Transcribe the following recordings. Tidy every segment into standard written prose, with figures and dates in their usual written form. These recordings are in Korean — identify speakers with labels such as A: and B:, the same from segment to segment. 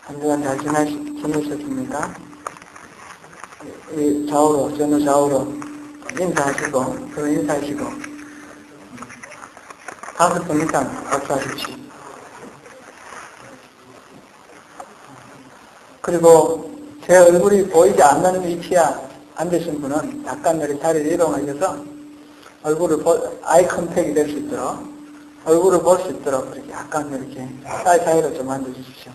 A: 한 주간 잘 지내셨습니까? 좌우로, 전후 좌우로 인사하시고, 서로 인사하시고, 5분 이상 박수하십시오. 그리고 제 얼굴이 보이지 않는 위치에 앉으신 분은 약간 이렇게 자리를 이동하셔서 얼굴을 아이 컨택이 될 수 있도록, 얼굴을 볼 수 있도록 그렇게 약간 이렇게 사이사이로 좀 앉아주십시오.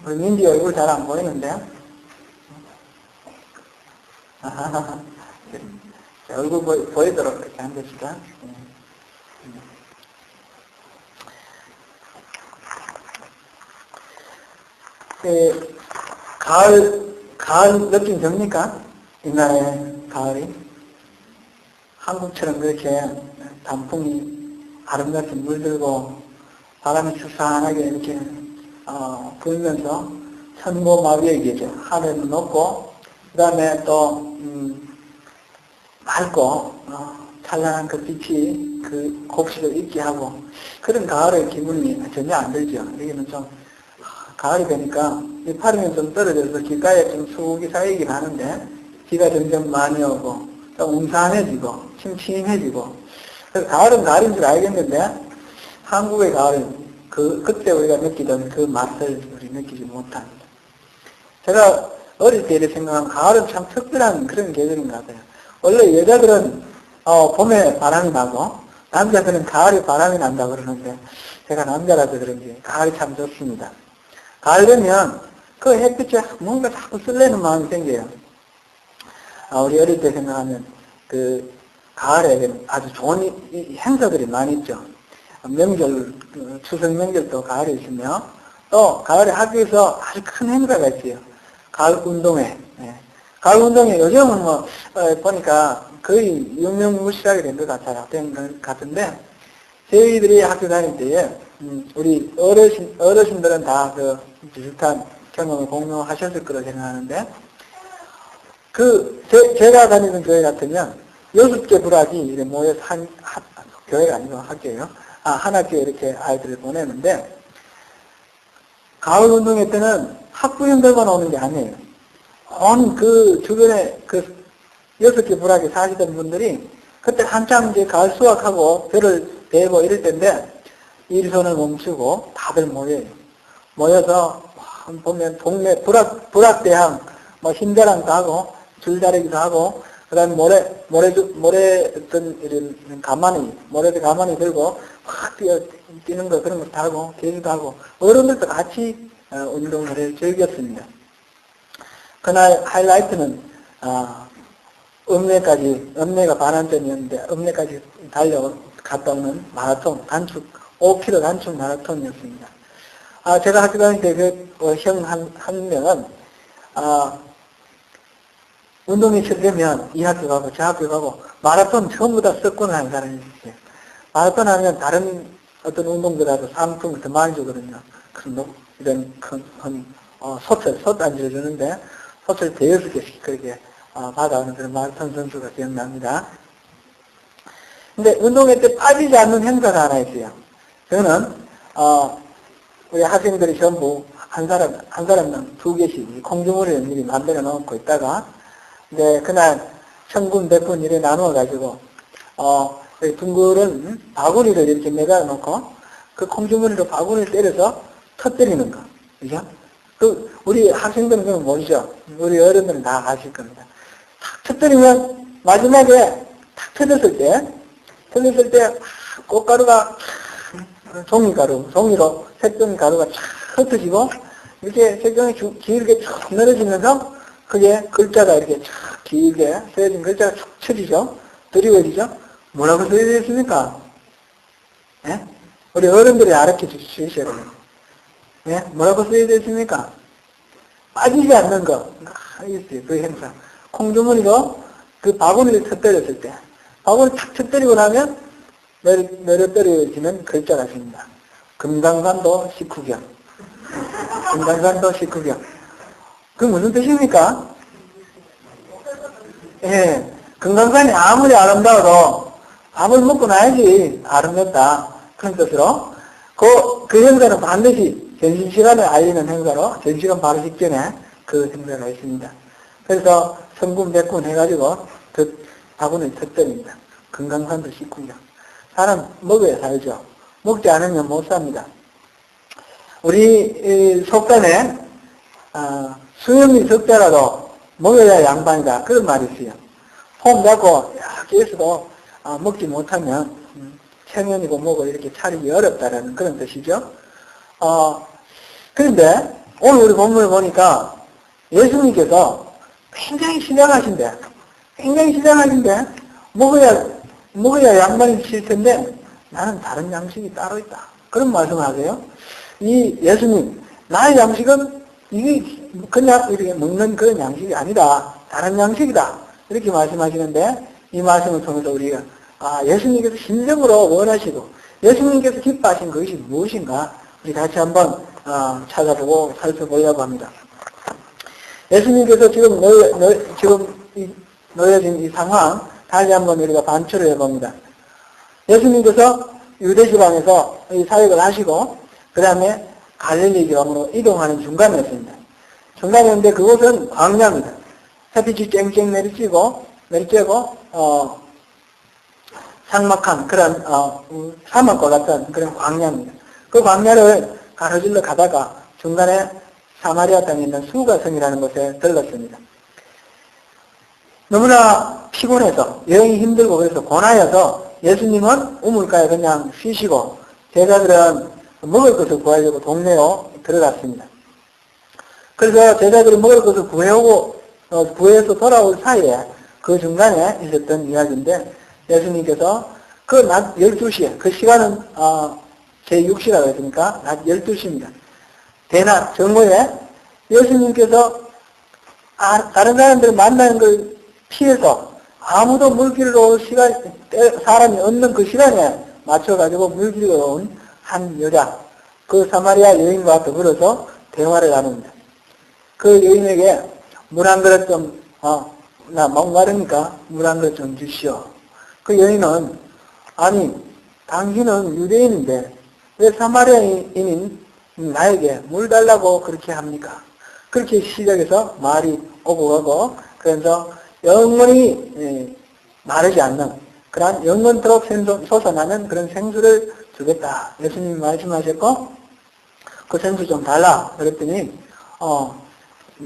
A: 우리 민지 얼굴 잘 안 보이는데요? 얼굴 보이도록 이렇게 앉읍시다. 가을 느낌 듭니까? 이날의 가을이? 한국처럼 그렇게 단풍이 아름답게 물들고 바람이 수산하게 이렇게 불면서 천고마비에 계죠. 하늘은 높고 그 다음에 또 맑고 찬란한 그 빛이 그 곡식을 잊게 하고 그런 가을의 기분이 전혀 안 들죠. 여기는 좀 가을이 되니까 이파리는 좀 떨어져서 길가에 좀 수국이 쌓이긴 하는데 비가 점점 많이 오고 좀 웅산해지고 침침해지고 그래서 가을은 가을인 줄 알겠는데 한국의 가을은 그때 우리가 느끼던 그 맛을 우리 느끼지 못합니다. 제가 어릴 때 이렇게 생각하면 가을은 참 특별한 그런 계절인 것 같아요. 원래 여자들은 봄에 바람이 나고 남자들은 가을에 바람이 난다 그러는데 제가 남자라서 그런지 가을이 참 좋습니다. 가을 되면 그 햇빛에 뭔가 자꾸 설레는 마음이 생겨요. 우리 어릴 때 생각하면 그 가을에 아주 좋은 행사들이 많이 있죠. 명절, 추석 명절도 가을에 있으며 또 가을에 학교에서 아주 큰 행사가 있어요. 가을 운동회. 가을 운동회 요즘은 보니까 거의 유명무실하게 된 것 같은데 저희들이 학교 다닐 때에 우리 어르신들은 다 그 비슷한 경험을 공유하셨을 거라고 생각하는데 제가 다니는 교회 같으면 6개 부락이 이렇게 모여서 교회가 아니고 학교예요. 한 학교에 이렇게 아이들을 보내는데 가을 운동회 때는 학부형들만 오는 게 아니에요. 온 그 주변에 그 6개 부락에 사시던 분들이 그때 한참 이제 가을 수확하고 별을 대고 이럴 때인데 일손을 멈추고 다들 모여요. 모여서 보면 동네 불악대항 힘자랑도 하고 줄다리기도 하고 그 다음에 모래든 이런 모래도 가만히 들고 확 뛰는 거 그런 것도 하고 계기도 하고 어른들도 같이 운동을 즐겼습니다. 그날 하이라이트는 읍내가 반환점이었는데 읍내까지 갔다 오는 마라톤 단축 5km 단축 마라톤이었습니다. 제가 학교 다닐 때 그 형 한 명은 운동이 시작되면 이 학교 가고 저 학교 가고 마라톤 전부 다 석권을 하는 사람이 있어요. 마라톤 하면 다른 어떤 운동들하고 상품을 더 많이 주거든요. 이런 큰 솥 앉아주는데 솥을 대여섯 개씩 그렇게 받아오는 그런 마라톤 선수가 기억납니다. 근데 운동회 때 빠지지 않는 행사가 하나 있어요. 저는 우리 학생들이 전부 한 사람당 2개씩 콩주머니를 미리 만들어 놓고 있다가 이제 그날 1000군 100군 이렇게 나누어 가지고 둥글은 바구니를 이렇게 매달아 놓고 그 콩주머니로 바구니를 때려서 터뜨리는 거. 그죠? 우리 학생들은 그건 모르죠. 우리 어른들은 다 아실 겁니다. 탁 터뜨리면 마지막에 탁 터졌을 때 꽃가루가 종이로 색종이 가루가 쫙 흩어지고 이렇게 색종이 길게 쭉 늘어지면서 그게 글자가 이렇게 쫙 길게 쓰여진 글자가 쭉 쳐지죠. 드리워지죠. 뭐라고 써져 있습니까? 예? 우리 어른들이 알아켜 주셔야 돼요. 예? 뭐라고 써져 있습니까? 빠지지 않는 거. 있어요. 그 행사. 콩주머니로 그 바구니를 터뜨렸을 때 바구니 탁 터뜨리고 나면 내려 떨어지는 글자가 있습니다. 금강산도 식후경. 금강산도 식후경. 그 무슨 뜻입니까? 예. 금강산이 아무리 아름다워도 밥을 먹고 나야지 아름답다. 그런 뜻으로 그 행사는 반드시 전신시간을 알리는 행사로 전시간 바로 직전에 그 행사가 있습니다. 그래서 성군, 백군 해가지고 그 바구니 특점입니다. 건강산도 식구죠. 사람 먹어야 살죠. 먹지 않으면 못 삽니다. 우리 속단에 수염이 적더라도 먹어야 양반이다. 그런 말이 있어요. 폼 잡고 이렇게 있어도 먹지 못하면 청년이고 뭐고 이렇게 차리기 어렵다라는 그런 뜻이죠. 그런데 오늘 우리 본문을 보니까 예수님께서 굉장히 신장하신데 먹어야 양반이 칠 텐데 나는 다른 양식이 따로 있다. 그런 말씀을 하세요. 이 예수님, 나의 양식은 이게 그냥 이렇게 먹는 그런 양식이 아니다. 다른 양식이다. 이렇게 말씀하시는데 이 말씀을 통해서 우리가 예수님께서 심정으로 원하시고 예수님께서 기뻐하신 것이 무엇인가 우리 같이 한번 찾아보고 살펴보려고 합니다. 예수님께서 지금 놓여진 이 상황 다시 한번 우리가 반추를 해봅니다. 예수님께서 유대 지방에서 이 사역을 하시고 그 다음에 갈릴리 지방으로 이동하는 중간이었습니다. 중간이었는데 그곳은 광야입니다. 햇빛이 쨍쨍 내리쬐고 삭막한 그런 사막과 같은 그런 광야입니다. 그 광야를 가로질러 가다가 중간에 사마리아 땅에 있는 수가성이라는 곳에 들렀습니다. 너무나 피곤해서 여행이 힘들고 그래서 고나여서 예수님은 우물가에 그냥 쉬시고 제자들은 먹을 것을 구하려고 동네로 들어갔습니다. 그래서 제자들이 먹을 것을 구해서 돌아올 사이에 그 중간에 있었던 이야기인데 예수님께서 그 낮 12시에 그 시간은 제6시라고 했으니까 낮 12시입니다. 대낮 정오에 예수님께서 다른 사람들을 만나는 걸 피해서 아무도 물길로 올 사람이 없는 그 시간에 맞춰가지고 물길로 온 한 여자, 그 사마리아 여인과 더불어서 대화를 나눕니다. 그 여인에게 물 한 그릇 좀, 나 목마르니까 물 한 그릇 좀 주시오. 그 여인은, 아니, 당신은 유대인인데 왜 사마리아인인 나에게 물 달라고 그렇게 합니까? 그렇게 시작해서 말이 오고 가고, 그래서 영원히 마르지 않는, 그런 영원토록 솟아나는 그런 생수를 주겠다. 예수님이 말씀하셨고, 그 생수 좀 달라. 그랬더니,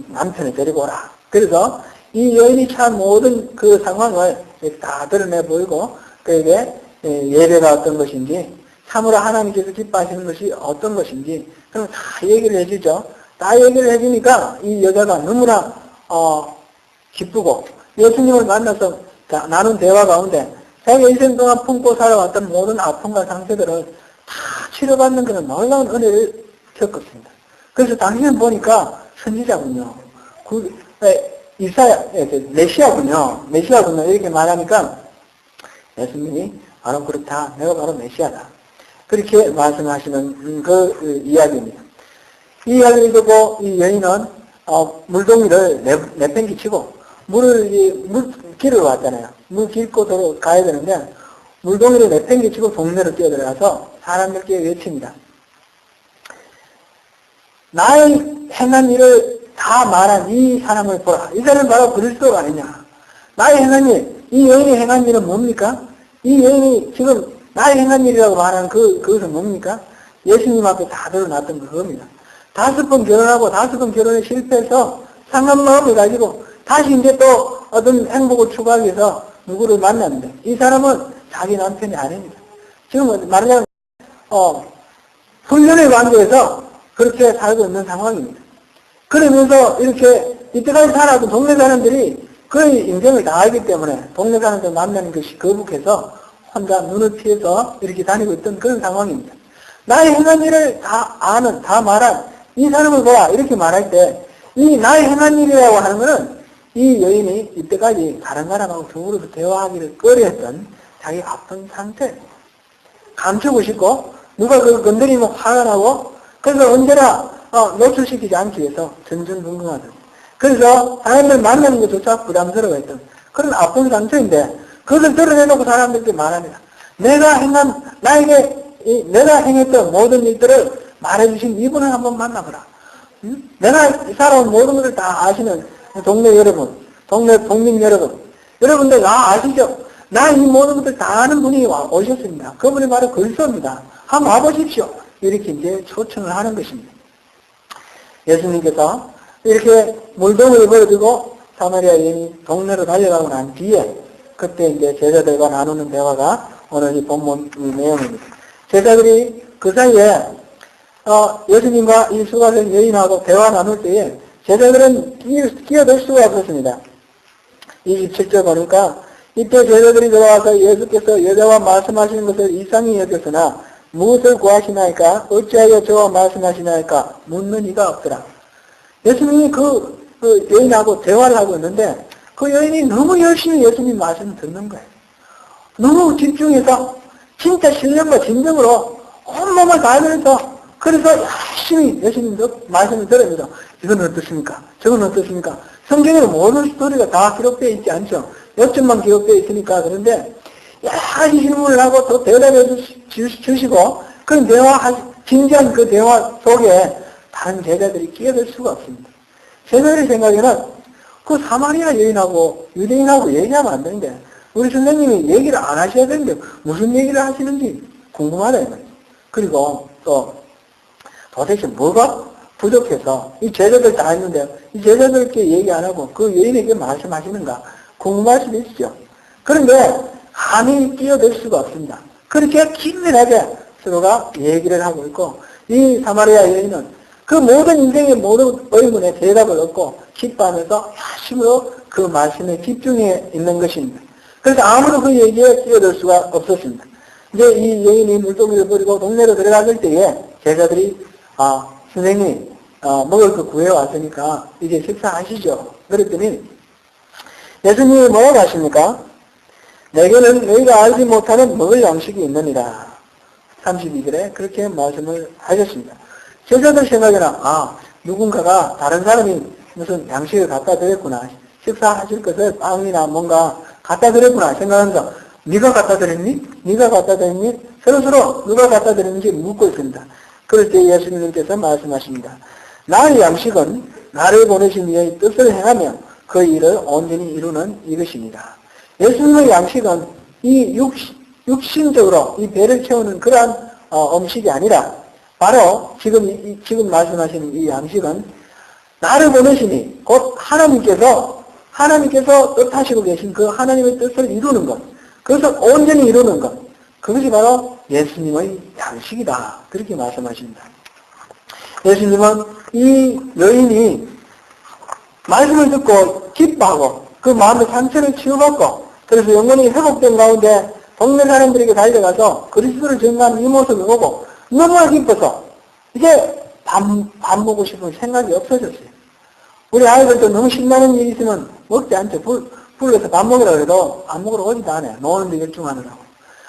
A: 남편을 데리고 오라. 그래서 이 여인이 참 모든 그 상황을 다 드러내 보이고, 그에게 예배가 어떤 것인지, 참으로 하나님께서 기뻐하시는 것이 어떤 것인지, 그럼 다 얘기를 해주죠. 다 얘기를 해주니까 이 여자가 너무나, 기쁘고, 예수님을 만나서 나눈 대화 가운데 자기 인생 동안 품고 살아왔던 모든 아픔과 상처들을 다 치료받는 그런 놀라운 은혜를 겪었습니다. 그래서 당신을 보니까 선지자군요. 메시아군요. 이렇게 말하니까 예수님이 바로 그렇다. 내가 바로 메시아다. 그렇게 말씀하시는 그 이야기입니다. 이 이야기를 듣고 이 여인은 물동이를 내팽개치고 물길을 왔잖아요. 물 길고 가야 되는데 물동이를 내팽개치고 동네로 뛰어들어가서 사람들께 외칩니다. 나의 행한 일을 다 말한 이 사람을 보라. 이 사람은 바로 그리스도가 아니냐. 나의 행한 일, 이 여인이 행한 일은 뭡니까? 이 여인이 지금 나의 행한 일이라고 말하는 그것은 뭡니까? 예수님 앞에 다 드러났던 그겁니다. 5번 결혼하고 5번 결혼에 실패해서 상한 마음을 가지고 다시 이제 또 어떤 행복을 추구하기 위해서 누구를 만났는데 이 사람은 자기 남편이 아닙니다. 지금 말하자면 훈련의 관계에서 그렇게 살고 있는 상황입니다. 그러면서 이렇게 이때까지 살아왔던 동네 사람들이 그의 인생을 다 알기 때문에 동네 사람들 만나는 것이 거북해서 혼자 눈을 피해서 이렇게 다니고 있던 그런 상황입니다. 나의 행한 일을 다 아는, 다 말한 이 사람을 보라 이렇게 말할 때 이 나의 행한 일이라고 하는 것은 이 여인이 이때까지 다른 사람하고 중으로서 대화하기를 꺼려했던 자기 아픈 상태 감추고 싶고 누가 그걸 건드리면 화가 나고 그래서 언제나 노출시키지 않기 위해서 전전긍긍하던 그래서 사람들 만나는 것조차 부담스러워했던 그런 아픈 상처인데 그것을 드러내놓고 사람들께 말합니다. 내가 행했던 모든 일들을 말해주신 이분을 한번 만나보라. 응? 내가 살아온 모든 것을 다 아시는 동네 여러분, 동네 국민 여러분, 여러분들 나 아시죠? 나 이 모든 것을 다 아는 분이 오셨습니다. 그분이 바로 그리스도입니다. 한번 와보십시오. 이렇게 이제 초청을 하는 것입니다. 예수님께서 이렇게 물동을 버려두고 사마리아 여인이 동네로 달려가고 난 뒤에 그때 이제 제자들과 나누는 대화가 오늘 이 본문 내용입니다. 제자들이 그 사이에 예수님과 이 수가된 여인하고 대화 나눌 때에 제자들은 끼어들 수가 없었습니다. 27절 보니까 이때 제자들이 들어와서 예수께서 여자와 말씀하시는 것을 이상히 여겼으나 무엇을 구하시나이까? 어찌하여 저와 말씀하시나이까? 묻는 이가 없더라. 예수님이 그 여인하고 대화를 하고 있는데 그 여인이 너무 열심히 예수님 말씀을 듣는 거예요. 너무 집중해서 진짜 신령과 진정으로 온몸을 다하면서 그래서 열심히 예수님 말씀을 들으면서 이건 어떻습니까? 저건 어떻습니까? 성경에는 모든 스토리가 다 기록되어 있지 않죠. 몇 점만 기록되어 있으니까. 그런데 여러 가지 질문을 하고 또 대답해 주시고 그런 진지한 그 대화 속에 다른 제자들이 끼어들 수가 없습니다. 제자들의 생각에는 그 사마리아 여인하고 유대인하고 얘기하면 안 되는데 우리 선생님이 얘기를 안 하셔야 되는데 무슨 얘기를 하시는지 궁금하다. 그리고 또 도대체 뭐가 부족해서 이 제자들 다 했는데 이 제자들께 얘기 안 하고 그 여인에게 말씀하시는가 궁금할 수도 있죠. 그런데 감히 끼어들 수가 없습니다. 그렇게 긴밀하게 서로가 얘기를 하고 있고 이 사마리아 여인은 그 모든 인생의 모든 의문에 대답을 얻고 기뻐하면서 열심으로 그 말씀에 집중해 있는 것입니다. 그래서 아무도 그 얘기에 끼어들 수가 없었습니다. 이제 이 여인이 물동이를 버리고 동네로 들어갔을 때에 제자들이 선생님 먹을 거 구해왔으니까 이제 식사하시죠. 그랬더니 예수님이 뭐라고 하십니까? 내게는 너희가 알지 못하는 먹을 양식이 있느니라. 32절에 그렇게 말씀을 하셨습니다. 제자들 생각에는 누군가가 다른 사람이 무슨 양식을 갖다 드렸구나. 식사하실 것을 빵이나 뭔가 갖다 드렸구나 생각하면서 네가 갖다 드렸니? 네가 갖다 드렸니? 서로서로 누가 갖다 드렸는지 묻고 있습니다. 그럴 때 예수님께서 말씀하십니다. 나의 양식은 나를 보내신 이의 뜻을 행하며 그 일을 온전히 이루는 이것입니다. 예수님의 양식은 이 육신적으로 이 배를 채우는 그러한 음식이 아니라 바로 지금 말씀하시는 이 양식은 나를 보내시니 곧 하나님께서 뜻하시고 계신 그 하나님의 뜻을 이루는 것, 그것을 온전히 이루는 것, 그것이 바로 예수님의 양식이다. 그렇게 말씀하십니다. 예수님은 이 여인이 말씀을 듣고 기뻐하고 그 마음의 상처를 치유받고 그래서 영혼이 회복된 가운데 동네 사람들에게 달려가서 그리스도를 전가하는 이 모습을 보고 너무나 기뻐서 이제 밥 먹고 싶은 생각이 없어졌어요. 우리 아이들도 너무 신나는 일이 있으면 먹지 않죠. 불러서 밥 먹으라고 해도 안 먹으러 오지도 않아요. 노는데 열중하느라고.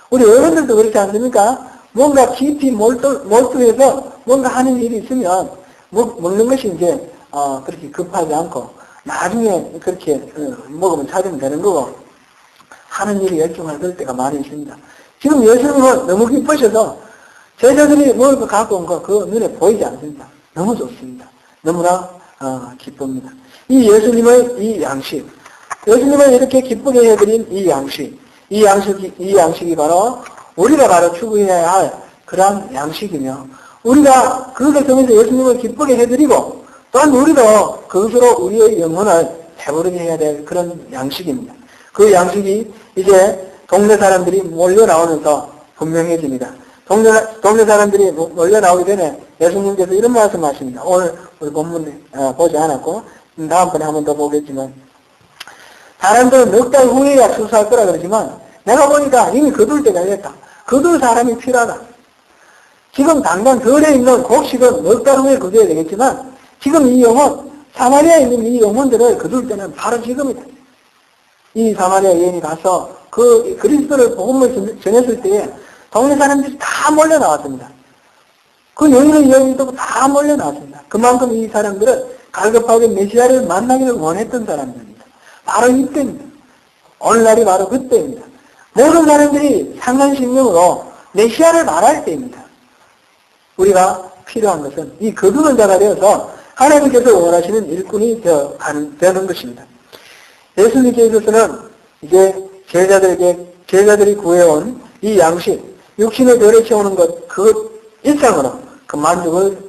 A: 우리 어른들도 그렇지 않습니까? 뭔가 깊이 몰두해서 뭔가 하는 일이 있으면 먹는 것이 이제 그렇게 급하지 않고 나중에 그렇게 먹으면 찾으면 되는 거고 하는 일이 열중할 때가 많이 있습니다. 지금 예수님은 너무 기쁘셔서 제자들이 먹을 거 갖고 온 거 그 눈에 보이지 않습니다. 너무 좋습니다. 너무나 기쁩니다. 이 예수님의 이 양식, 예수님을 이렇게 기쁘게 해드린 이 양식이 바로 우리가 바로 추구해야 할 그러한 양식이며 우리가 그것을 통해서 예수님을 기쁘게 해드리고 또한 우리도 그것으로 우리의 영혼을 배부르게 해야 될 그런 양식입니다. 그 양식이 이제 동네 사람들이 몰려 나오면서 분명해집니다. 동네 사람들이 몰려 나오기 전에 예수님께서 이런 말씀하십니다. 오늘 우리 본문에 보지 않았고 다음번에 한 번 더 보겠지만 사람들은 넉 달 후에야 수사할 거라 그러지만 내가 보니까 이미 거둘 때가 됐다. 거둘 사람이 필요하다. 지금 당장 덜에 있는 곡식은 넉 달 후에 거둬야 되겠지만 지금 이 영혼, 사마리아에 있는 이 영혼들을 거둘 때는 바로 지금이다. 이 사마리아 여인이 가서 그 그리스도를 복음을 전했을 때에 동네 사람들이 다 몰려 나왔습니다. 그 여인도 다 몰려 나왔습니다. 그만큼 이 사람들은 갈급하게 메시아를 만나기를 원했던 사람들입니다. 바로 이때입니다. 오늘날이 바로 그때입니다. 모든 사람들이 상한심령으로 메시아를 말할 때입니다. 우리가 필요한 것은 이 거두는 자가 되어서 하나님께서 원하시는 일꾼이 되는 것입니다. 예수님께서는 이제 제자들이 구해온 이 양식, 육신의 별에 채우는 것, 그 일상으로 그 만족을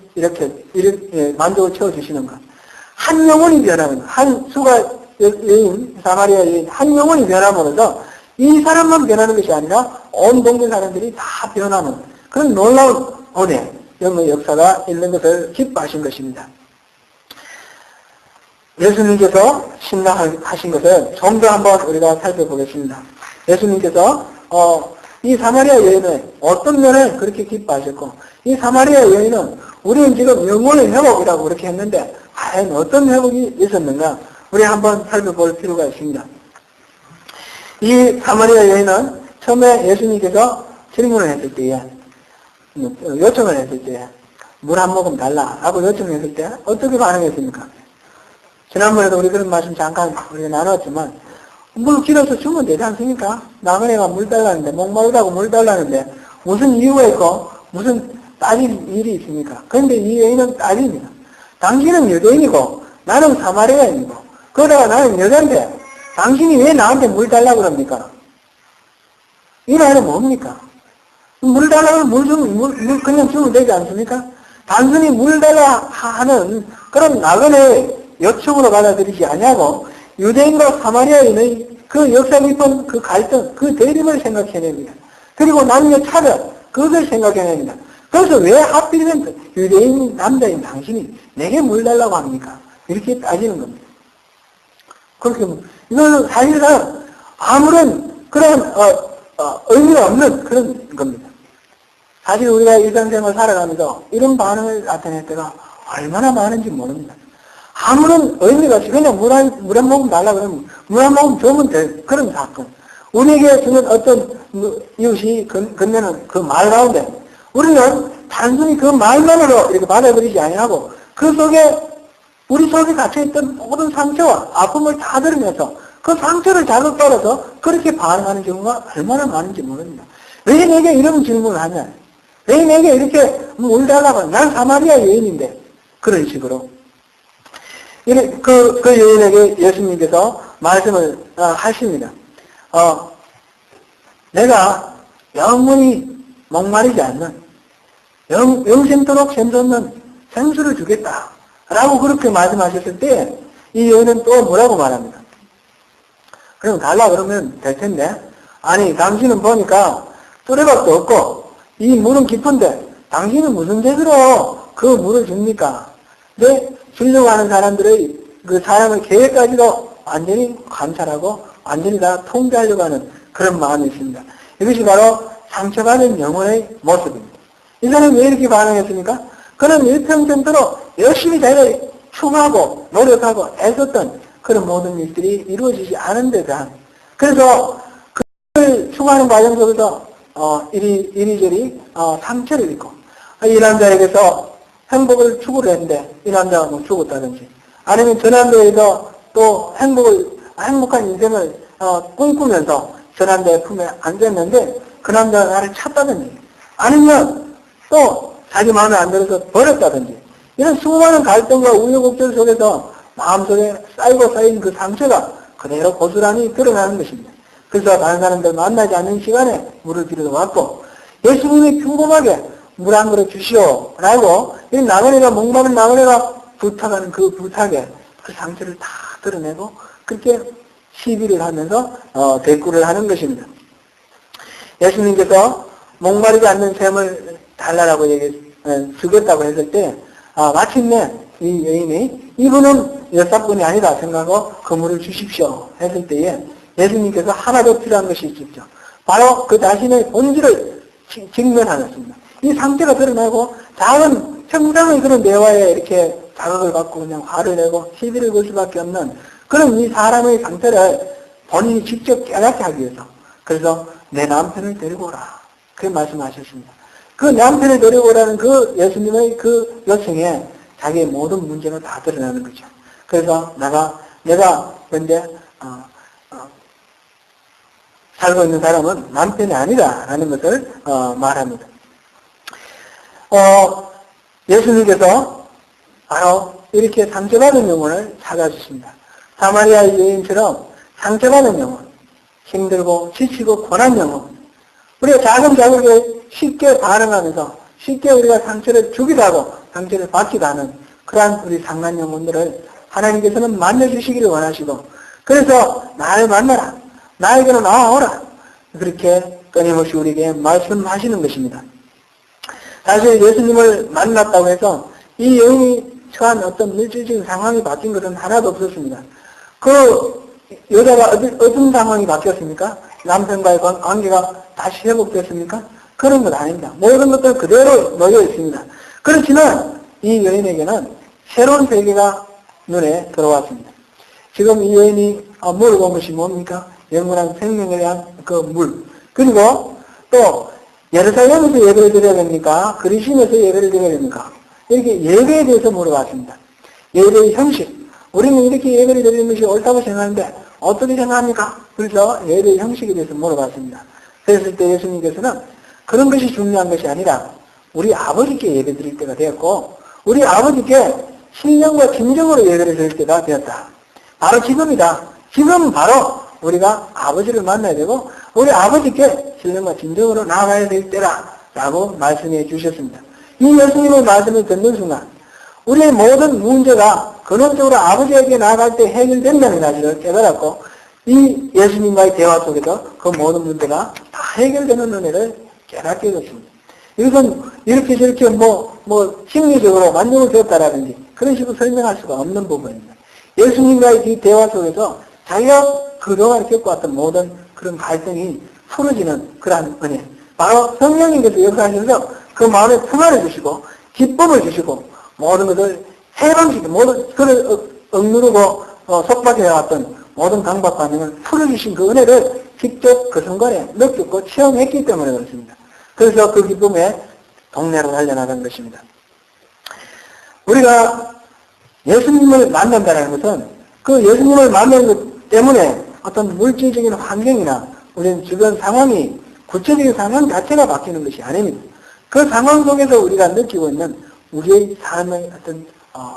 A: 만족을 채워주시는 것. 한 영혼이 변하는 것. 한 수가 여인, 사마리아 여인, 한 영혼이 변함으로써 이 사람만 변하는 것이 아니라 온 동네 사람들이 다 변하는 그런 놀라운 은혜, 영의 역사가 있는 것을 기뻐하신 것입니다. 예수님께서 신랑하신 것을 좀 더 한번 우리가 살펴보겠습니다. 예수님께서 이 사마리아 여인의 어떤 면을 그렇게 기뻐하셨고, 이 사마리아 여인은 우리는 지금 영혼의 회복이라고 그렇게 했는데 과연 어떤 회복이 있었는가 우리 한번 살펴볼 필요가 있습니다. 이 사마리아 여인은 처음에 예수님께서 질문을 했을 때에, 요청을 했을 때에 물 한 모금 달라라고 요청을 했을 때 어떻게 반응했습니까? 지난번에도 우리 그런 말씀 잠깐 우리가 나눴지만, 물 길어서 주면 되지 않습니까? 나그네가 물 달라는데, 목마르다고 물 달라는데 무슨 이유가 있고 무슨 따질 일이 있습니까? 그런데 이 여인은 따집니다. 당신은 유대인이고 나는 사마리아인이고 그러다가 나는 여자인데 당신이 왜 나한테 물 달라고 그럽니까? 이 말은 뭡니까? 물 달라고 물 그냥 주면 되지 않습니까? 단순히 물 달라 하는 그런 나그네의 요청으로 받아들이지 아니하고 유대인과 사마리아인의 그 역사 깊은 그 갈등, 그 대립을 생각해냅니다. 그리고 남녀 차별, 그것을 생각해냅니다. 그래서 왜 하필이면 유대인 남자인 당신이 내게 물 달라고 합니까? 이렇게 따지는 겁니다. 그렇게, 이거는 사실상 아무런 그런, 의미가 없는 그런 겁니다. 사실 우리가 일상생활 살아가면서 이런 반응을 나타낼 때가 얼마나 많은지 모릅니다. 아무런 의미가 없이 그냥 물 한 모금 달라 그러면 물 한 모금 주면 될 그런 사건. 우리에게 주는 어떤 이웃이 건네는 그 말 가운데 우리는 단순히 그 말만으로 이렇게 받아들이지 아니하고 그 속에 우리 속에 갇혀있던 모든 상처와 아픔을 다 들으면서 그 상처를 자극 받아서 그렇게 반응하는 경우가 얼마나 많은지 모릅니다. 왜 내게 이런 질문을 하냐? 왜 내게 이렇게 물 달라고 하냐? 난 사마리아 여인인데. 그런 식으로. 그 여인에게 예수님께서 말씀을 하십니다. 내가 영원히 목마르지 않는 영생토록 샘솟는 생수를 주겠다. 라고 그렇게 말씀하셨을 때 이 여인은 또 뭐라고 말합니다. 그럼 달라 그러면 될 텐데 아니 당신은 보니까 뚜레밖에 없고 이 물은 깊은데 당신은 무슨 죄로 그 물을 줍니까? 네? 주려고 하는 사람들의 그 사람의 계획까지도 완전히 관찰하고 완전히 다 통제하려고 하는 그런 마음이 있습니다. 이것이 바로 상처받은 영혼의 모습입니다. 이 사람이 왜 이렇게 반응했습니까? 그는 일평생도록 열심히 자기가 충하고 노력하고 애썼던 그런 모든 일들이 이루어지지 않은 데 대한 그래서 그를 충하는 과정 속에서 이리저리 상처를 입고 이 남자에게서 행복을 추구를 했는데 이 남자가 뭐 죽었다든지 아니면 저 남자에게서 또 행복한 인생을 꿈꾸면서 저 남자의 품에 앉았는데 그 남자가 나를 찾다든지 아니면 또 자기 마음에 안 들어서 버렸다든지 이런 수많은 갈등과 우여곡절 속에서 마음속에 쌓이고 쌓인 그 상처가 그대로 고스란히 드러나는 것입니다. 그래서 다른 사람들 만나지 않는 시간에 물을 빌어 왔고 예수님이 평범하게 물 한 그릇 주시오 라고 이 나그네가 목마른 나그네가 부탁하는 그 부탁에 그 상처를 다 드러내고 그렇게 시비를 하면서 대꾸를 하는 것입니다. 예수님께서 목마르지 않는 샘을 달라라고 주겠다고 했을 때 마침내 이 여인이 이분은 여사분이 아니다 생각하고 그 물을 주십시오 했을 때에 예수님께서 하나 더 필요한 것이 있었죠. 바로 그 자신의 본질을 직면하였습니다. 이 상태가 드러나고 작은 평상의 그런 대화에 이렇게 자극을 받고 그냥 화를 내고 시비를 걸 수밖에 없는 그런 이 사람의 상태를 본인이 직접 깨닫게 하기 위해서 그래서 내 남편을 데리고 오라 그렇게 말씀하셨습니다. 그 남편을 데리고 오라는 그 예수님의 그 요청에 자기의 모든 문제가 다 드러나는 거죠. 그래서 내가 근데 살고 있는 사람은 남편이 아니다라는 것을 말합니다. 예수님께서 바로 이렇게 상처받은 영혼을 찾아주십니다. 사마리아 여인처럼 상처받은 영혼, 힘들고 지치고 고난 영혼, 우리가 작은 자극에 쉽게 반응하면서 쉽게 우리가 상처를 주기도 하고 상처를 받기도 하는 그러한 우리 상한 영혼들을 하나님께서는 만나주시기를 원하시고, 그래서 나를 만나라, 나에게로 나와오라, 그렇게 끊임없이 우리에게 말씀하시는 것입니다. 사실 예수님을 만났다고 해서 이 여인이 처한 어떤 물질적인 상황이 바뀐 것은 하나도 없었습니다. 그 여자가 어떤 상황이 바뀌었습니까? 남편과의 관계가 다시 회복됐습니까? 그런 것 아닙니다. 모든 것들 그대로 놓여 있습니다. 그렇지만 이 여인에게는 새로운 세계가 눈에 들어왔습니다. 지금 이 여인이 물어본 것이 뭡니까? 영원한 생명에 대한 그 물. 그리고 또 예루살렘에서 예배를 드려야 됩니까? 그리심에서 예배를 드려야 됩니까? 이렇게 예배에 대해서 물어봤습니다. 예배의 형식. 우리는 이렇게 예배를 드리는 것이 옳다고 생각하는데 어떻게 생각합니까? 그래서 예배의 형식에 대해서 물어봤습니다. 그랬을 때 예수님께서는 그런 것이 중요한 것이 아니라 우리 아버지께 예배 드릴 때가 되었고, 우리 아버지께 신령과 진정으로 예배를 드릴 때가 되었다. 바로 지금이다. 지금 바로 우리가 아버지를 만나야 되고 우리 아버지께 신령과 진정으로 나아가야 될 때라 라고 말씀해 주셨습니다. 이 예수님의 말씀을 듣는 순간 우리의 모든 문제가 근원적으로 아버지에게 나아갈 때 해결된다는 사실을 깨달았고, 이 예수님과의 대화 속에서 그 모든 문제가 다 해결되는 은혜를 깨닫게 됐습니다. 이것은 이렇게 저렇게 심리적으로 만족을 주었다라든지 그런 식으로 설명할 수가 없는 부분입니다. 예수님과의 이 대화 속에서 자기가 그동안 겪어왔던 모든 그런 갈등이 풀어지는 그러한 은혜. 바로 성령님께서 역사하셔서 그 마음에 평안을 주시고 기쁨을 주시고 모든 것을 해방시키고 모든 그를 억누르고 속박해왔던 모든 강박 반응을 풀어주신 그 은혜를 직접 그 순간에 느꼈고 체험했기 때문에 그렇습니다. 그래서 그 기쁨에 동네로 달려나간 것입니다. 우리가 예수님을 만난다는 것은 그 예수님을 만나는 것 때문에 어떤 물질적인 환경이나 우리는 주변 상황이 구체적인 상황 자체가 바뀌는 것이 아닙니다. 그 상황 속에서 우리가 느끼고 있는 우리의 삶의 어떤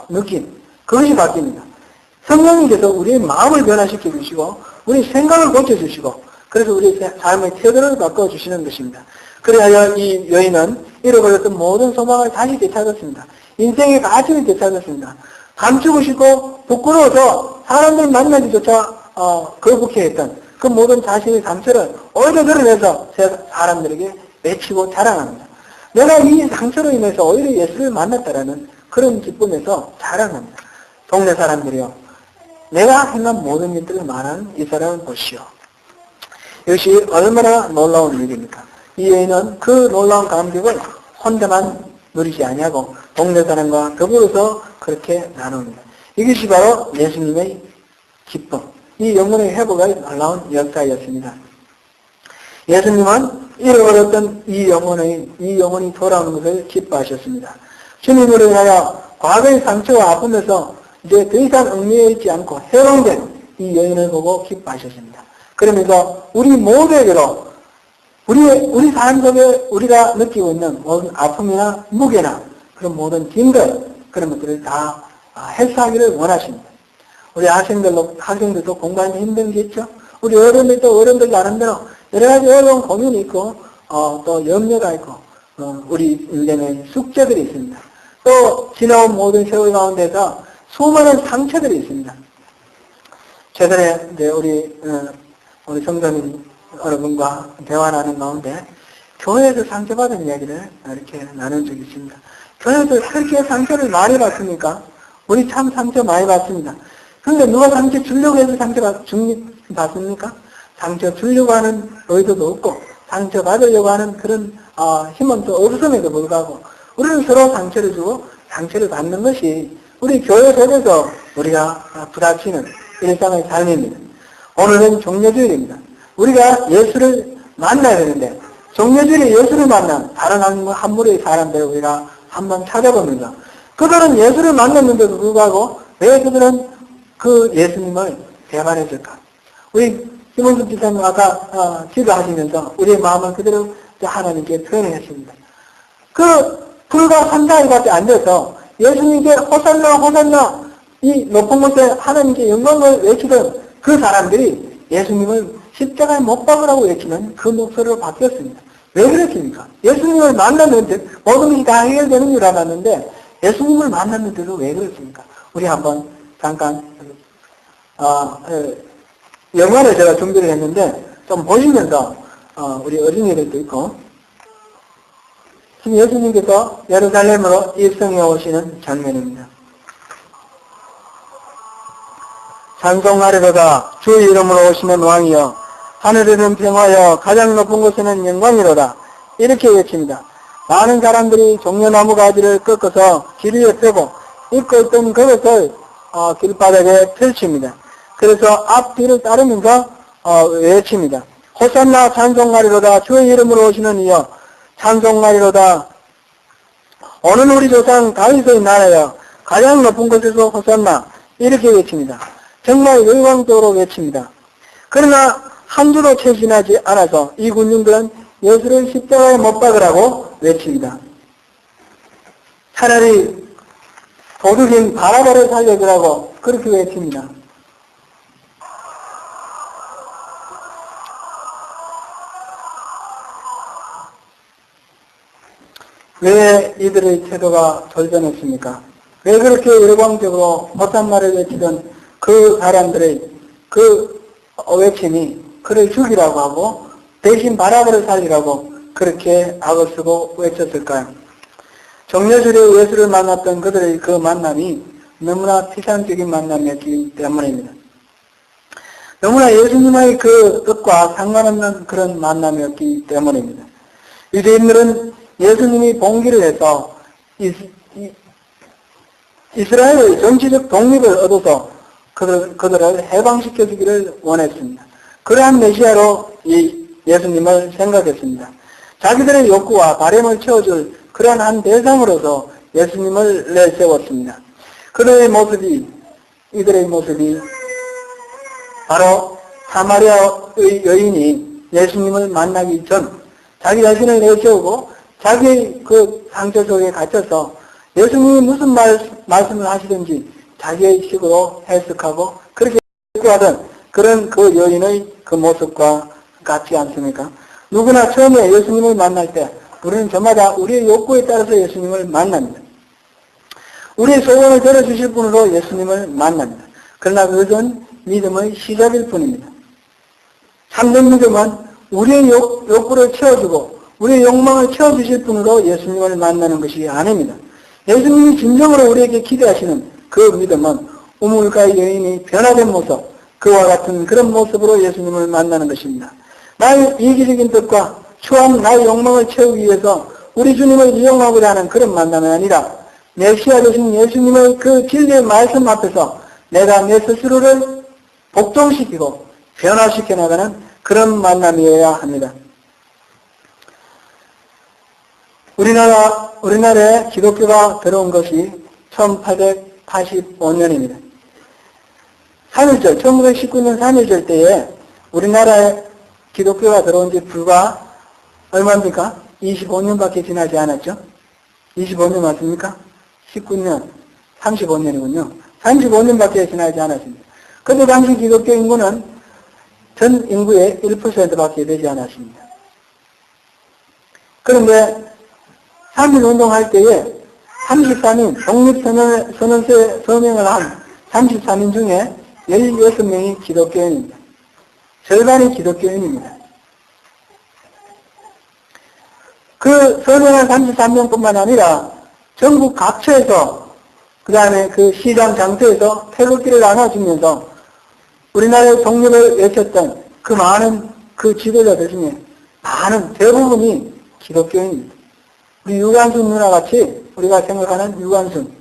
A: 느낌, 그것이 바뀝니다. 성령님께서 우리의 마음을 변화시켜 주시고 우리 생각을 고쳐주시고 그래서 우리 삶의 태도를 바꿔주시는 것입니다. 그래야 이 여인은 잃어버렸던 모든 소망을 다시 되찾았습니다. 인생의 가치를 되찾았습니다. 감추고 싶고 부끄러워서 사람들 만나기조차 거북해했던 그 모든 자신의 상처를 오히려 드러내서 사람들에게 외치고 자랑합니다. 내가 이 상처로 인해서 오히려 예수를 만났다라는 그런 기쁨에서 자랑합니다. 동네 사람들이요, 내가 행한 모든 일들을 말하는 이 사람을 보시오. 이것이 얼마나 놀라운 일입니까? 이 여인은 그 놀라운 감격을 혼자만 누리지 아니하고 동네 사람과 더불어서 그렇게 나눕니다. 이것이 바로 예수님의 기쁨, 이 영혼의 회복의 놀라운 역사였습니다. 예수님은 잃어버렸던 이 영혼이 돌아오는 것을 기뻐하셨습니다. 주님으로 인하여 과거의 상처와 아픔에서 이제 더 이상 얽매여 있지 않고 해방된 이 여인을 보고 기뻐하셨습니다. 그러면서 우리 모두에게로 우리 삶 속에 우리가 느끼고 있는 모든 아픔이나 무게나 그런 모든 짐들, 그런 것들을 다 해소하기를 원하십니다. 우리 학생들도 공부하기 힘든 게 있죠. 우리 어른들 나름대로 여러 가지 어려운 고민이 있고 또 염려가 있고 우리 인생의 숙제들이 있습니다. 또 지나온 모든 세월 가운데서 수많은 상처들이 있습니다. 최근에 이제 우리 성도님 여러분과 대화 나눈 가운데 교회에서 상처받은 이야기를 이렇게 나눈 적이 있습니다. 교회에서 그렇게 상처를 많이 받습니까? 우리 참 상처 많이 받습니다. 그런데 누가 상처 주려고 해서 상처 받습니까? 상처 주려고 하는 의도도 없고 상처 받으려고 하는 그런 힘은 또 없음에도 불구하고 우리는 서로 상처를 주고 상처를 받는 것이 우리 교회 속에서 우리가 부닥치는 일상의 삶입니다. 오늘은 종려주일입니다. 우리가 예수를 만나야 되는데 종려주일에 예수를 만난 다른 한 무리의 사람들을 우리가 한번 찾아봅니다. 그들은 예수를 만났는데도 불구하고 왜 그들은 그 예수님을 배반했을까? 우리 김원수 집사님 아까 기도하시면서 우리의 마음을 그대로 하나님께 표현했습니다. 그 불과 3, 4일밖에 안 돼서 예수님께 호산나 호산나 이 높은 곳에 하나님께 영광을 외치던 그 사람들이 예수님을 십자가에 못 박으라고 외치는 그 목소리로 바뀌었습니다. 왜 그랬습니까? 예수님을 만났는데 모든 것이 다 해결되는 줄 알았는데 예수님을 만났는데도 왜 그랬습니까? 우리 한번 잠깐 영화를 제가 준비를 했는데 좀 보시면서 우리 어린이들도 있고 지금 예수님께서 예루살렘으로 입성해 오시는 장면입니다. 찬송하리로다 주의 이름으로 오시는 왕이여 하늘에는 평화여 가장 높은 곳에는 영광이로다 이렇게 외칩니다. 많은 사람들이 종려나무 가지를 꺾어서 길 위에 펴고 입고 있던 그것을 길바닥에 펼칩니다. 그래서 앞뒤를 따르면서 외칩니다. 호산나 찬송하리로다 주의 이름으로 오시는 이여 찬송하리로다 오는 우리 조상 다윗의 나라여 가장 높은 곳에서 호산나 이렇게 외칩니다. 정말 열광적으로 외칩니다. 그러나 한 주도 채 지나지 않아서 이 군중들은 예수를 십자가에 못 박으라고 외칩니다. 차라리 도둑인 바라바를 살려주라고 그렇게 외칩니다. 왜 이들의 태도가 돌변했습니까? 왜 그렇게 열광적으로 호산나를 외치던 그 사람들의 그 외침이 그를 죽이라고 하고 대신 바라바를 살리라고 그렇게 악을 쓰고 외쳤을까요? 정례주로 예수를 만났던 그들의 그 만남이 너무나 피상적인 만남이었기 때문입니다. 너무나 예수님의 그 뜻과 상관없는 그런 만남이었기 때문입니다. 유대인들은 예수님이 봉기를 해서 이스라엘의 정치적 독립을 얻어서 그들을 해방시켜주기를 원했습니다. 그러한 메시아로 이 예수님을 생각했습니다. 자기들의 욕구와 바램을 채워줄 그러한 한 대상으로서 예수님을 내세웠습니다. 이들의 모습이 바로 사마리아의 여인이 예수님을 만나기 전 자기 자신을 내세우고 자기의 그 상처 속에 갇혀서 예수님이 무슨 말씀을 하시든지 자기의 식으로 해석하고 그렇게 하던 그런 그 여인의 그 모습과 같지 않습니까? 누구나 처음에 예수님을 만날 때 우리는 저마다 우리의 욕구에 따라서 예수님을 만납니다. 우리의 소원을 들어주실 분으로 예수님을 만납니다. 그러나 그것은 믿음의 시작일 뿐입니다. 참된 믿음은 우리의 욕구를 채워주고 우리의 욕망을 채워주실 분으로 예수님을 만나는 것이 아닙니다. 예수님이 진정으로 우리에게 기대하시는 그 믿음은 우물가의 여인이 변화된 모습, 그와 같은 그런 모습으로 예수님을 만나는 것입니다. 나의 이기적인 뜻과 추한 나의 욕망을 채우기 위해서 우리 주님을 이용하고자 하는 그런 만남이 아니라 메시아 되신 예수님의 그 진리의 말씀 앞에서 내가 내 스스로를 복종시키고 변화시켜 나가는 그런 만남이어야 합니다. 우리나라에 기독교가 들어온 것이 1885년입니다. 3.1절, 1919년 3.1절 때에 우리나라에 기독교가 들어온 지 불과 얼마입니까? 25년밖에 지나지 않았죠? 25년 맞습니까? 19년, 35년이군요. 35년밖에 지나지 않았습니다. 그때 당시 기독교 인구는 전 인구의 1%밖에 되지 않았습니다. 그런데 3.1운동 할 때에 33인, 독립선언서에 서명을 한 33인 중에 16명이 기독교인입니다. 절반이 기독교인입니다. 그 서명한 33명뿐만 아니라 전국 각처에서 그 다음에 그 시장 장터에서 태극기를 나눠주면서 우리나라의 독립을 외쳤던 그 많은 그 지도자들 중에 많은 대부분이 기독교인입니다. 우리 유관순 누나같이 우리가 생각하는 유관순,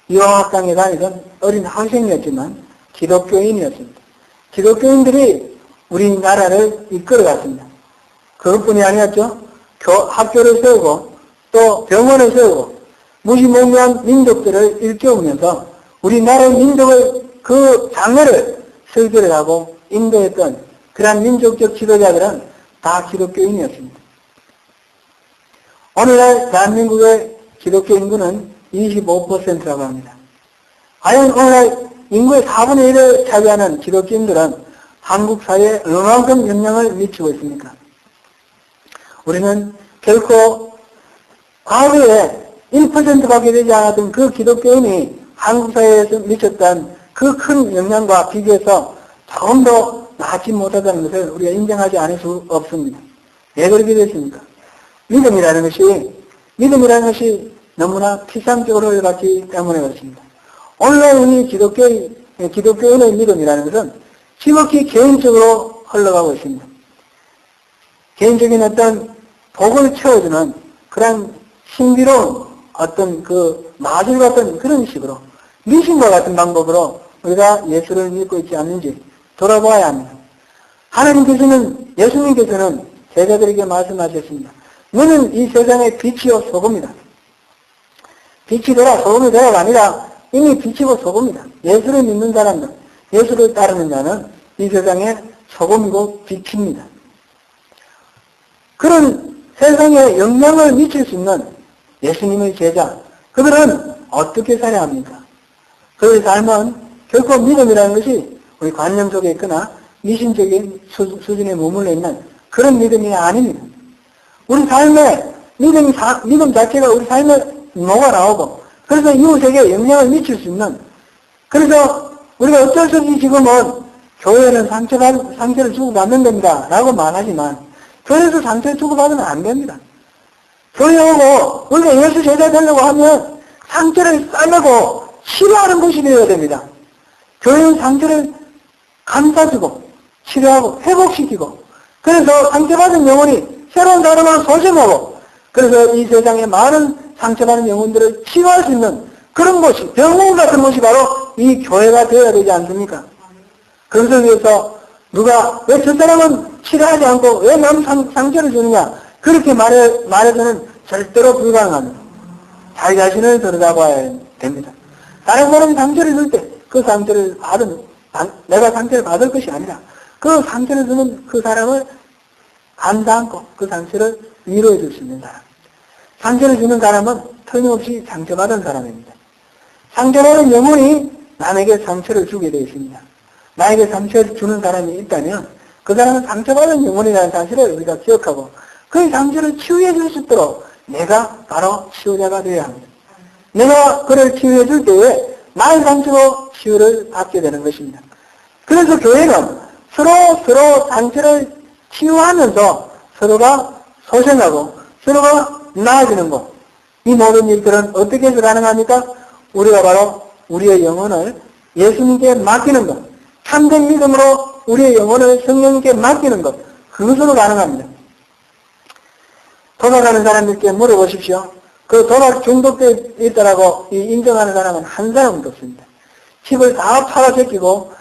A: 유황학당에 다니던 어린 학생이었지만 기독교인이었습니다. 기독교인들이 우리나라를 이끌어갔습니다. 그것뿐이 아니었죠. 학교를 세우고 또 병원을 세우고 무시무시한 민족들을 일깨우면서 우리나라의 민족의 그 장래를 설계를 하고 인도했던 그러한 민족적 지도자들은 다 기독교인이었습니다. 오늘날 대한민국의 기독교 인구는 25%라고 합니다. 과연 오늘날 인구의 4분의 1을 차지하는 기독교인들은 한국 사회에 얼마만큼 영향을 미치고 있습니까? 우리는 결코 과거에 1%밖에 되지 않았던 그 기독교인이 한국 사회에서 미쳤던 그 큰 영향과 비교해서 조금 더 나지 못하다는 것을 우리가 인정하지 않을 수 없습니다. 왜 그렇게 됐습니까? 믿음이라는 것이 너무나 피상적으로 흘러갔기 때문에 그렇습니다. 오늘날 우리 기독교인의 믿음이라는 것은 지극히 개인적으로 흘러가고 있습니다. 개인적인 어떤 복을 채워주는 그런 신비로운 어떤 그 마술 같은 그런 식으로 미신과 같은 방법으로 우리가 예수를 믿고 있지 않는지 돌아보아야 합니다. 예수님께서는 제자들에게 말씀하셨습니다. 너는 이 세상의 빛이요 소금이다. 빛이 되라 소금이 되라가 아니라 이미 빛이고 소금이다. 예수를 믿는 사람들, 예수를 따르는 자는 이 세상의 소금이고 빛입니다. 그런 세상에 영향을 미칠 수 있는 예수님의 제자, 그들은 어떻게 살아야 합니까? 그의 삶은 결코 믿음이라는 것이 우리 관념 속에 있거나 미신적인 수준에 머물러 있는 그런 믿음이 아닙니다. 우리 삶에 믿음 자체가 우리 삶에 녹아 나오고, 그래서 이웃에게 영향을 미칠 수 있는, 그래서 우리가 어쩔 수 없이 지금은 교회는 상처를 주고받는 겁니다 라고 말하지만, 교회에서 상처를 주고받으면 안 됩니다. 교회 오고 우리가 예수 제자 되려고 하면 상처를 싸매고 치료하는 것이 되어야 됩니다. 교회는 상처를 감싸주고 치료하고 회복시키고, 그래서 상처받은 영혼이 새로운 사람으로 소생하고, 그래서 이 세상에 많은 상처받은 영혼들을 치유할 수 있는 그런 곳이, 병원 같은 곳이 바로 이 교회가 되어야 되지 않습니까? 그것을 위해서 누가 왜 저 사람은 치료하지 않고 왜 남 상처를 주느냐, 그렇게 말해서는 절대로 불가능합니다. 자기 자신을 들여다봐야 됩니다. 다른 사람이 상처를 줄 때 그 상처를 내가 상처를 받을 것이 아니라 그 상처를 주는 그 사람을 감당하고 그 상처를 위로해 줄 수 있는 사람. 상처를 주는 사람은 틀림없이 상처받은 사람입니다. 상처받은 영혼이 남에게 상처를 주게 되어 있습니다. 나에게 상처를 주는 사람이 있다면 그 사람은 상처받은 영혼이라는 사실을 우리가 기억하고 그 상처를 치유해 줄 수 있도록 내가 바로 치유자가 되어야 합니다. 내가 그를 치유해 줄 때에 나의 상처로 치유를 받게 되는 것입니다. 그래서 교회는 서로 상처를 치유하면서 서로가 소생하고 서로가 나아지는 것, 이 모든 일들은 어떻게 해서 가능합니까? 우리가 바로 우리의 영혼을 예수님께 맡기는 것, 참된 믿음으로 우리의 영혼을 성령님께 맡기는 것, 그것으로 가능합니다. 도박하는 사람들께 물어보십시오. 그 도박 중독돼 있다라고 인정하는 사람은 한 사람도 없습니다. 집을 다 팔아 제끼고,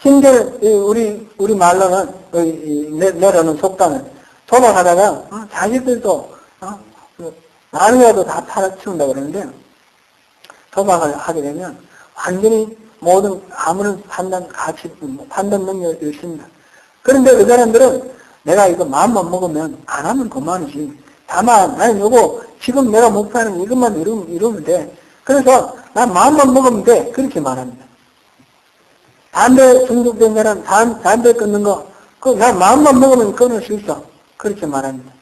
A: 심지어 우리 말로는 내려오는 속담은 도박하다가 자식들도 마누라도 다 팔아 치운다 그러는데, 도박을 하게 되면 완전히 모든 아무런 판단 능력이 있습니다. 그런데 그 사람들은 내가 이거 마음만 먹으면 안 하면 그만이지. 다만 나는 요거 지금 내가 목표하는 이것만 이루면 돼. 그래서 난 마음만 먹으면 돼. 그렇게 말합니다. 담배 중독된 사람 담배 끊는 거, 난 마음만 먹으면 끊을 수 있어. 그렇게 말합니다.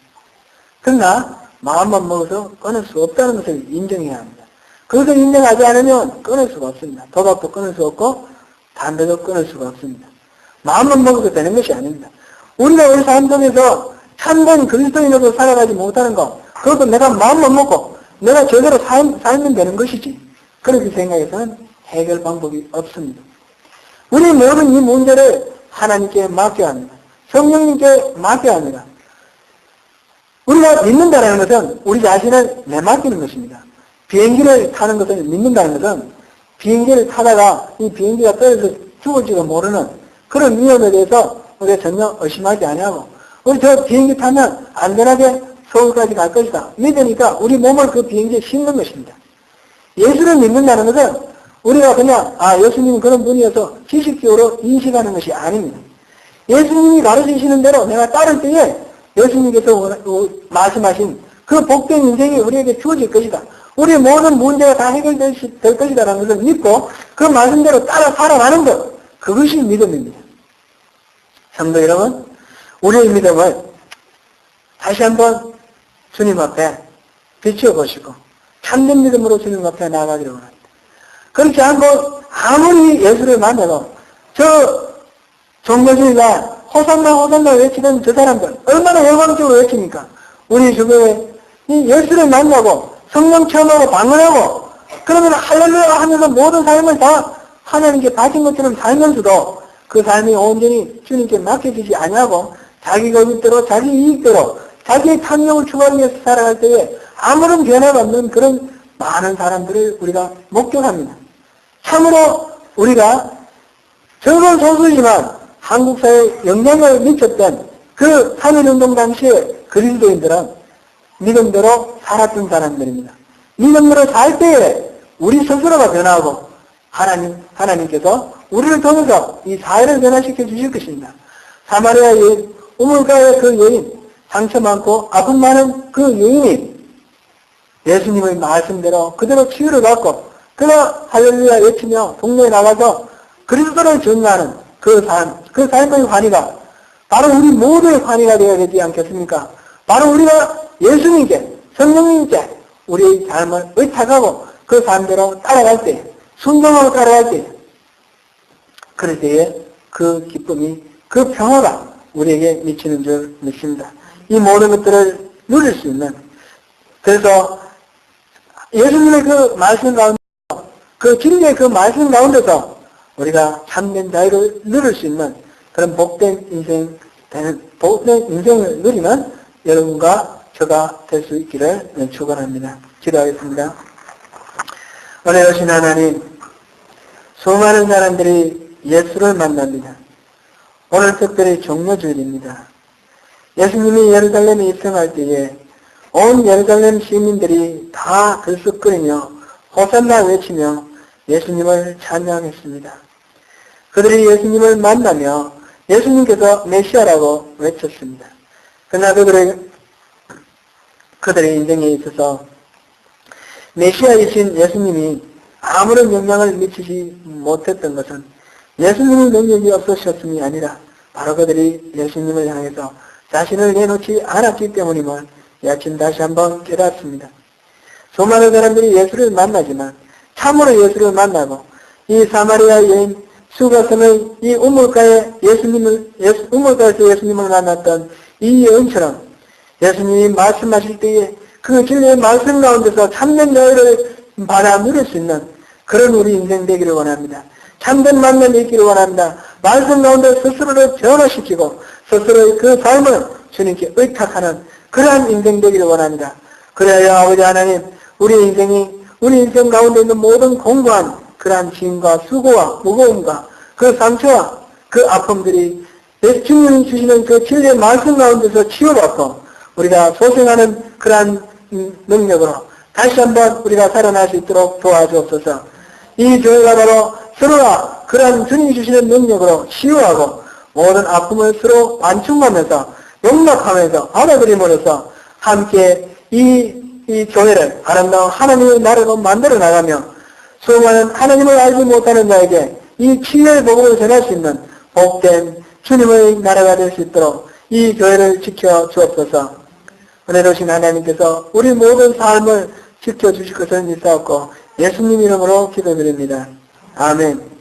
A: 그러나 마음만 먹어서 끊을 수 없다는 것을 인정해야 합니다. 그것을 인정하지 않으면 끊을 수가 없습니다. 도박도 끊을 수 없고 담배도 끊을 수가 없습니다. 마음만 먹어도 되는 것이 아닙니다. 우리가 우리 삶 속에서 참된 그리스도인으로 살아가지 못하는 것, 그것도 내가 마음만 먹고 내가 제대로 살면 되는 것이지. 그렇게 생각해서는 해결 방법이 없습니다. 우리 모든 이 문제를 하나님께 맡겨야 합니다. 성령님께 맡겨야 합니다. 우리가 믿는다는 것은 우리 자신을 내맡기는 것입니다. 비행기를 타는 것을 믿는다는 것은 비행기를 타다가 이 비행기가 떨어져 죽을지도 모르는 그런 위험에 대해서 우리가 전혀 의심하지 아니하고, 우리 저 비행기 타면 안전하게 서울까지 갈 것이다 믿으니까 우리 몸을 그 비행기에 싣는 것입니다. 예수를 믿는다는 것은 우리가 그냥 예수님은 그런 분이어서 지식적으로 인식하는 것이 아닙니다. 예수님이 가르치시는 대로 내가 따를 때에 예수님께서 말씀하신 그 복된 인생이 우리에게 주어질 것이다. 우리의 모든 문제가 다 해결될 것이다라는 것을 믿고 그 말씀대로 따라 살아가는 것, 그것이 믿음입니다. 성도 여러분, 우리의 믿음을 다시 한번 주님 앞에 비춰보시고 참된 믿음으로 주님 앞에 나아가기를 원합니다. 그렇지 않고 아무리 예수를 만나도 저 종교주의가 호산나 호산나 외치던 저 사람들 얼마나 열광적으로 외칩니까? 우리 주변에 이 예수를 만나고 성령 체험하고 방언하고 그러면 할렐루야 하면서 모든 삶을 다 하나님께 바친 것처럼 살면서도 그 삶이 온전히 주님께 맡겨지지 아니하고 자기 거짓대로 자기 이익대로 자기의 탐욕을 추구하기 위해서 살아갈 때에 아무런 변화가 없는 그런 많은 사람들을 우리가 목격합니다. 참으로 우리가 적은 소수지만 한국 사회에 영향을 미쳤던 그 3.1운동 당시에 그리스도인들은 믿음대로 살았던 사람들입니다. 믿음대로 살 때에 우리 스스로가 변화하고 하나님께서 우리를 통해서 이 사회를 변화시켜 주실 것입니다. 사마리아 여인, 우물가의 그 여인, 상처 많고 아픔 많은 그 여인이 예수님의 말씀대로 그대로 치유를 받고 그가 할렐루야 외치며 동네에 나가서 그리스도를 전하는 그 삶의 환희가 바로 우리 모두의 환희가 되어야 되지 않겠습니까? 바로 우리가 예수님께, 성령님께 우리의 삶을 의탁하고 그 삶대로 따라갈 때, 순종하고 따라갈 때, 그럴 때에 그 기쁨이, 그 평화가 우리에게 미치는 줄 믿습니다. 이 모든 것들을 누릴 수 있는, 그래서 예수님의 그 말씀 가운데, 그 진리의 그 말씀 가운데서 우리가 참된 자유를 누릴 수 있는 그런 복된 인생을 누리는 여러분과 저가 될 수 있기를 축원합니다. 기도하겠습니다. 은혜 오신 하나님, 수많은 사람들이 예수를 만납니다. 오늘 특별히 종료주일입니다. 예수님이 예루살렘에 입성할 때에 온 예루살렘 시민들이 다 들썩거리며 호산나 외치며 예수님을 찬양했습니다. 그들이 예수님을 만나며 예수님께서 메시아라고 외쳤습니다. 그러나 그들의 인생에 있어서 메시아이신 예수님이 아무런 영향을 미치지 못했던 것은 예수님의 능력이 없으셨음이 아니라 바로 그들이 예수님을 향해서 자신을 내놓지 않았기 때문임을 이 아침 다시 한번 깨닫습니다. 수많은 사람들이 예수를 만나지만 참으로 예수를 만나고 이 사마리아 여인 수가성의 이 우물가에서 예수님을 만났던 이 여인처럼 예수님이 말씀하실 때에 그 진리의 말씀 가운데서 참된 자유를 받아 누릴 수 있는 그런 우리 인생 되기를 원합니다. 참된 만남이 있기를 원합니다. 말씀 가운데 스스로를 변화시키고 스스로의 그 삶을 주님께 의탁하는 그러한 인생 되기를 원합니다. 그래야 아버지 하나님, 우리 인생 가운데 있는 모든 공고한 그러한 짐과 수고와 무거움과 그 상처와 그 아픔들이 주님이 주시는 그 진리의 말씀 가운데서 치유받고 우리가 소생하는 그러한 능력으로 다시 한번 우리가 살아날 수 있도록 도와주옵소서. 이 교회가 바로 서로가 그러한 주님이 주시는 능력으로 치유하고 모든 아픔을 서로 완충하면서 용납하면서 받아들임으로써 함께 이 교회를 아름다운 하나님의 나라로 만들어 나가며 수많은 하나님을 알지 못하는 자에게 이 치유의 복음을 전할 수 있는 복된 주님의 나라가 될 수 있도록 이 교회를 지켜 주옵소서. 은혜로우신 하나님께서 우리 모든 삶을 지켜주실 것을 믿사옵고 예수님 이름으로 기도드립니다. 아멘.